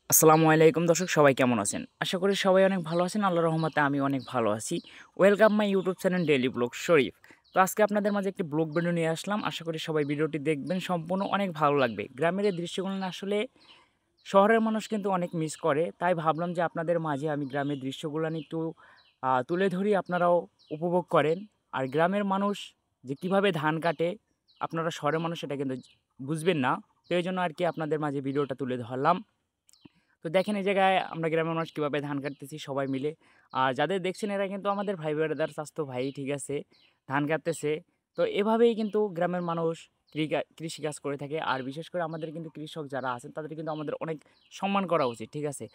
আসসালামু আলাইকুম দর্শক, সবাই কেমন আছেন? আশা করি সবাই অনেক ভালো আছেন। আল্লাহর রহমতে আমি অনেক ভালো আছি। Welcome my YouTube channel daily blog Sharif. তো আজকে আপনাদের মাঝে একটি ব্লগ ভিডিও নিয়ে আসলাম। আশা করি সবাই ভিডিওটি দেখবেন, সম্পূর্ণ অনেক ভালো লাগবে। গ্রামের এই দৃশ্যগুলো না আসলে শহরের মানুষ কিন্তু অনেক মিস করে। তাই ভাবলাম যে আপনাদের মাঝে আমি গ্রামের দৃশ্যগুলো নিয়ে একটু তুলে ধরি, আপনারাও উপভোগ করেন। আর গ্রামের মানুষ যে কিভাবে ধান কাটে, আপনারা শহরের মানুষ সেটা কিন্তু বুঝবেন না। তো এইজন্য আরকি আপনাদের মাঝে ভিডিওটা তুলে ধরলাম। তো দেখেন এই জায়গায় আমরা গ্রামের মানুষ কীভাবে ধান কাটতেছি সবাই মিলে। আর যাদের দেখছেন এরা কিন্তু আমাদের ভাই ব্রাদার, চাচাতো ভাই, ঠিক আছে? ধান কাটতেছে। তো এভাবেই কিন্তু গ্রামের মানুষ কৃষিকাজ করে থাকে। আর বিশেষ করে আমাদের কিন্তু কৃষক যারা আছেন তাদের কিন্তু আমাদের অনেক সম্মান করা উচিত, ঠিক আছে?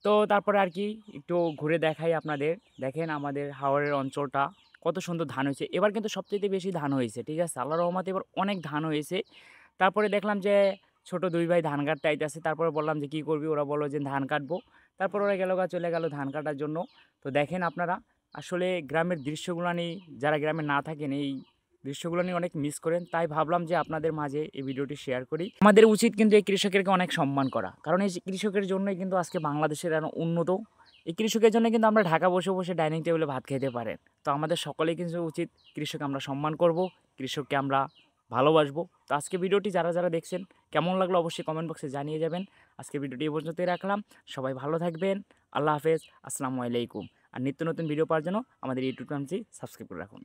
তো তারপরে আরকি একটু ঘুরে দেখাই আপনাদের। দেখেন আমাদের হাওরের অঞ্চলটা কত সুন্দর ধান হয়েছে। এবার কিন্তু সবচাইতে বেশি ধান হয়েছে, ঠিক আছে? আল্লাহর রহমতে এবার অনেক ধান হয়েছে। তারপরে দেখলাম যে ছোট ২ ভাই ধান কাটতে আইতাছে। তারপরে বললাম যে, "কি করবি?" ওরা বলল যে, "ধান কাটবো।" তারপর ওরা চলে গেল ধান কাটার জন্য। তো দেখেন আপনারা আসলে গ্রামের দৃশ্যগুলা নিয়ে, যারা গ্রামে না থাকেন এই দৃশ্যগুলো নিয়ে অনেক মিস করেন। তাই ভাবলাম যে আপনাদের মাঝে এই ভিডিওটি শেয়ার করি। আমাদের উচিত কিন্তু এই কৃষকেরকে অনেক সম্মান করা। কারণ এই যে কৃষকের জন্যই কিন্তু আজকে বাংলাদেশের এত উন্নত। এই কৃষকের জন্য কিন্তু আমরা ঢাকা বসে, বসে ডাইনিং টেবলে ভাত খাইতে পারেন। তো আমাদের সকলেই কিন্তু উচিত কৃষক আমরা সম্মান করব, কৃষককে আমরা ভালোবাসবো। তো আজকে ভিডিওটি যারা দেখছেন কেমন লাগলো অবশ্যই কমেন্ট বক্সে জানিয়ে যাবেন। আজকে ভিডিওটি এই পর্যন্তই রাখলাম। সবাই ভালো থাকবেন। আল্লাহ হাফেজ। আসসালামু আলাইকুম। আর নিত্য নতুন ভিডিও পাওয়ার জন্য আমাদের ইউটিউব চ্যানেলটি সাবস্ক্রাইব করে রাখুন।